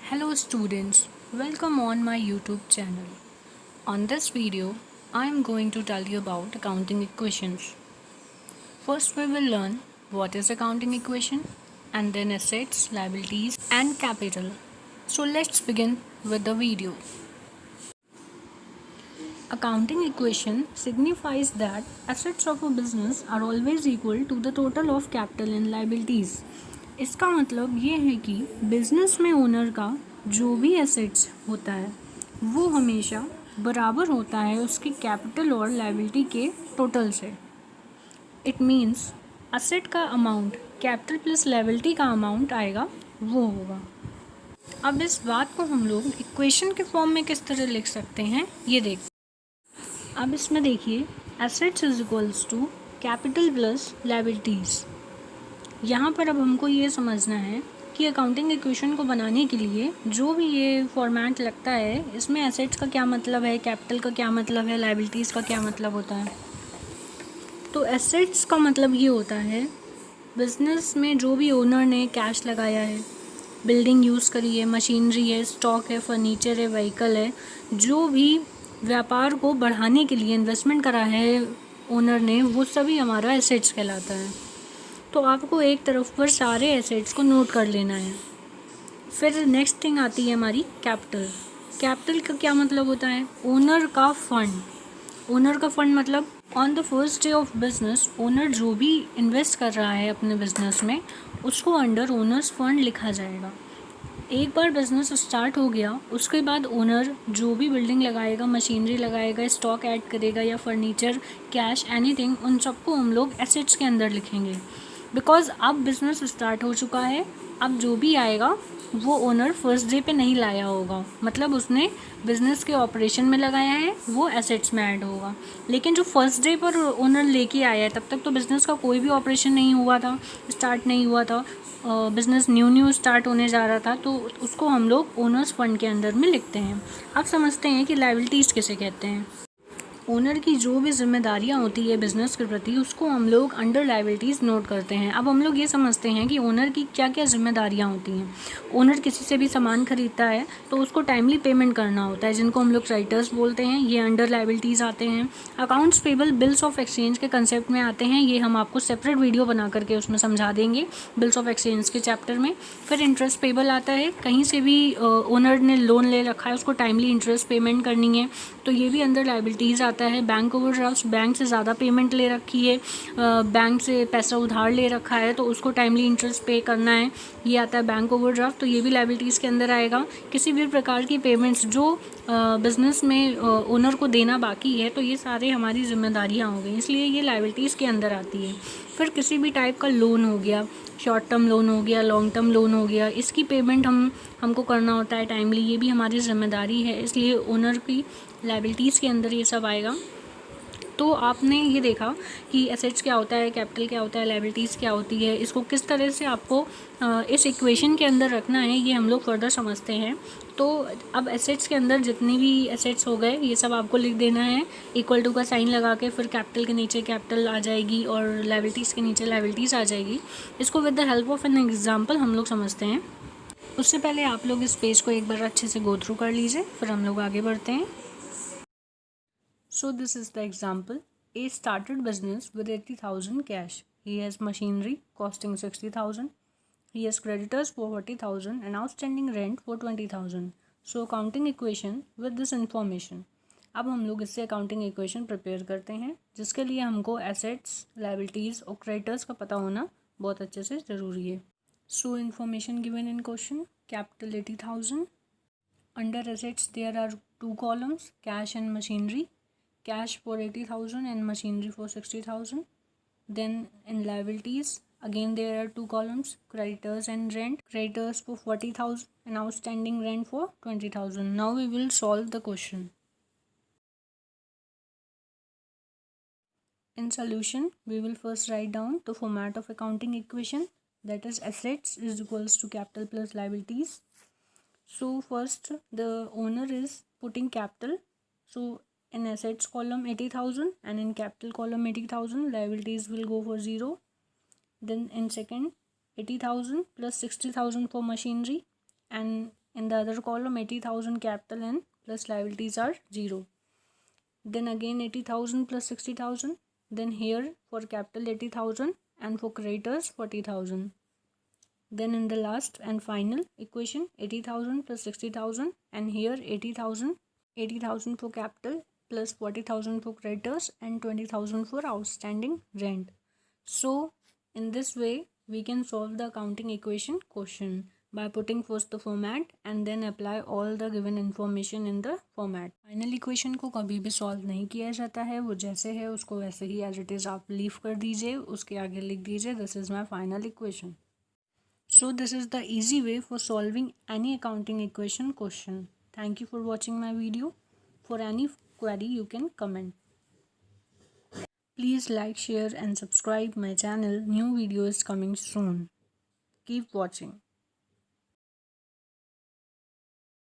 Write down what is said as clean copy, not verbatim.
Hello students, welcome on my YouTube channel. On this video, I am going to tell you about accounting equations. First we will learn what is accounting equation and then assets, liabilities and capital. So let's begin with the video. Accounting equation signifies that assets of a business are always equal to the total of capital and liabilities. इसका मतलब ये है कि business में owner का जो भी assets होता है वो हमेशा बराबर होता है उसकी कैपिटल और लायबिलिटी के टोटल से. इट मीन्स असेट का अमाउंट कैपिटल प्लस लायबिलिटी का अमाउंट आएगा वो होगा. अब इस बात को हम लोग इक्वेशन के फॉर्म में किस तरह लिख सकते हैं ये देखते. अब इसमें देखिए assets is equals to capital plus liabilities. यहाँ पर अब हमको ये समझना है कि अकाउंटिंग इक्वेशन को बनाने के लिए जो भी ये फॉर्मेट लगता है इसमें एसेट्स का क्या मतलब है, कैपिटल का क्या मतलब है, लायबिलिटीज़ का क्या मतलब होता है. तो एसेट्स का मतलब ये होता है बिजनेस में जो भी ओनर ने कैश लगाया है, बिल्डिंग यूज़ करी है, मशीनरी है, स्टॉक है, फर्नीचर है, व्हीकल है, जो भी व्यापार को बढ़ाने के लिए इन्वेस्टमेंट करा है ओनर ने, वो सभी हमारा एसेट्स कहलाता है. तो आपको एक तरफ पर सारे एसेट्स को नोट कर लेना है. फिर नेक्स्ट थिंग आती है हमारी कैपिटल. कैपिटल का क्या मतलब होता है? ओनर का फंड. ओनर का फंड मतलब on the first day of business owner जो भी इन्वेस्ट कर रहा है अपने बिजनेस में उसको अंडर ओनर्स फंड लिखा जाएगा. एक बार बिजनेस स्टार्ट हो गया उसके बाद ओनर जो भी बिल्डिंग लगाएगा, मशीनरी लगाएगा, स्टॉक ऐड करेगा या फर्नीचर, कैश, एनीथिंग, उन सबको हम लोग एसेट्स के अंदर लिखेंगे. बिकॉज अब बिज़नेस स्टार्ट हो चुका है. अब जो भी आएगा वो ओनर फर्स्ट डे पे नहीं लाया होगा, मतलब उसने बिज़नेस के ऑपरेशन में लगाया है वो एसेट्स में ऐड होगा. लेकिन जो फर्स्ट डे पर ओनर लेके आया है तब तक तो बिज़नेस का कोई भी ऑपरेशन नहीं हुआ था, स्टार्ट नहीं हुआ था, बिज़नेस न्यू स्टार्ट होने जा रहा था, तो उसको हम लोग ओनर्स फंड के अंदर में लिखते हैं. अब समझते हैं कि लायबिलिटीज़ किसे कहते हैं. ओनर की जो भी जिम्मेदारियां होती है बिज़नेस के प्रति उसको हम लोग अंडर लायबिलिटीज़ नोट करते हैं. अब हम लोग ये समझते हैं कि ओनर की क्या क्या जिम्मेदारियां होती हैं. ओनर किसी से भी सामान खरीदता है तो उसको टाइमली पेमेंट करना होता है, जिनको हम लोग क्रेडिटर्स बोलते हैं, ये अंडर लायबिलिटीज़ आते हैं. Accounts payable bills of exchange के कंसेप्ट में आते हैं, ये हम आपको सेपरेट वीडियो बना करके उसमें समझा देंगे बिल्स ऑफ एक्सचेंज के चैप्टर में. फिर इंटरेस्ट पेबल आता है, कहीं से भी ओनर ने लोन ले रखा है उसको टाइमली इंटरेस्ट पेमेंट करनी है तो ये भी अंदर लायबिलिटीज़ आता है. बैंक ओवरड्राफ्ट, बैंक से ज़्यादा पेमेंट ले रखी है, बैंक से पैसा उधार ले रखा है तो उसको टाइमली इंटरेस्ट पे करना है, ये आता है बैंक ओवरड्राफ्ट, तो ये भी लायबिलिटीज़ के अंदर आएगा. किसी भी प्रकार की पेमेंट्स जो बिज़नेस में ओनर को देना बाकी है तो ये सारे हमारी जिम्मेदारियाँ हो गई, इसलिए ये लायबिलिटीज़ के अंदर आती है. फिर किसी भी टाइप का लोन हो गया, शॉर्ट टर्म लोन हो गया, लॉन्ग टर्म लोन हो गया, इसकी पेमेंट हमको करना होता है टाइमली, ये भी हमारी जिम्मेदारी है, इसलिए ओनर की लायबिलिटीज़ के अंदर ये सब आएगा. तो आपने ये देखा कि एसेट्स क्या होता है, कैपिटल क्या होता है, लायबिलिटीज़ क्या होती है, इसको किस तरह से आपको इस इक्वेशन के अंदर रखना है ये हम लोग फर्दर समझते हैं. तो अब एसेट्स के अंदर जितने भी एसेट्स हो गए ये सब आपको लिख देना है, इक्वल टू का साइन लगा के. फिर कैपिटल के नीचे कैपिटल आ जाएगी और लायबिलिटीज़ के नीचे लायबिलिटीज़ आ जाएगी. इसको with the help of an example हम लोग समझते हैं. उससे पहले आप लोग इस पेज को एक बार अच्छे से गो थ्रू कर लीजिए, फिर हम लोग आगे बढ़ते हैं. So this is the example. A started business with 80,000 cash. He has machinery costing 60,000. He has creditors for 40,000 and outstanding rent for 20,000. So accounting equation with this information. अब हम लोग इससे अकाउंटिंग इक्वेशन प्रिपेयर करते हैं जिसके लिए हमको assets, liabilities और क्रेडिटर्स का पता होना बहुत अच्छे से ज़रूरी है. So information given in question: capital 80,000. Under assets there are two columns: cash and machinery. Cash for 80,000 and machinery for 60,000. Then in liabilities again there are two columns: creditors and rent. Creditors for 40,000 and outstanding rent for 20,000. Now we will solve the question. In solution we will first write down the format of accounting equation, that is assets is equals to capital plus liabilities. So first the owner is putting capital, so in assets column 80,000 and in capital column 80,000, liabilities will go for 0. Then in second 80,000 plus 60,000 for machinery and In the other column, 80,000 capital and plus liabilities are 0. Then again 80,000 plus 60,000. Then here for capital 80,000 and for creditors 40,000. Then in the last and final equation, 80,000 plus 60,000, and here 80,000 for capital plus 40,000 for creditors and 20,000 for outstanding rent. So in this way we can solve the accounting equation question by putting first the format and then apply all the given information in the format. Final equation को कभी भी solve नहीं किया जाता है, वो जैसे है उसको वैसे ही एज इट इज़ आप लीव कर दीजिए, उसके आगे लिख दीजिए this is my final equation. So this is the easy way for solving any accounting equation question. Thank you for watching my video. For any query you can comment. Please like, share and subscribe my channel. New video is coming soon. Keep watching.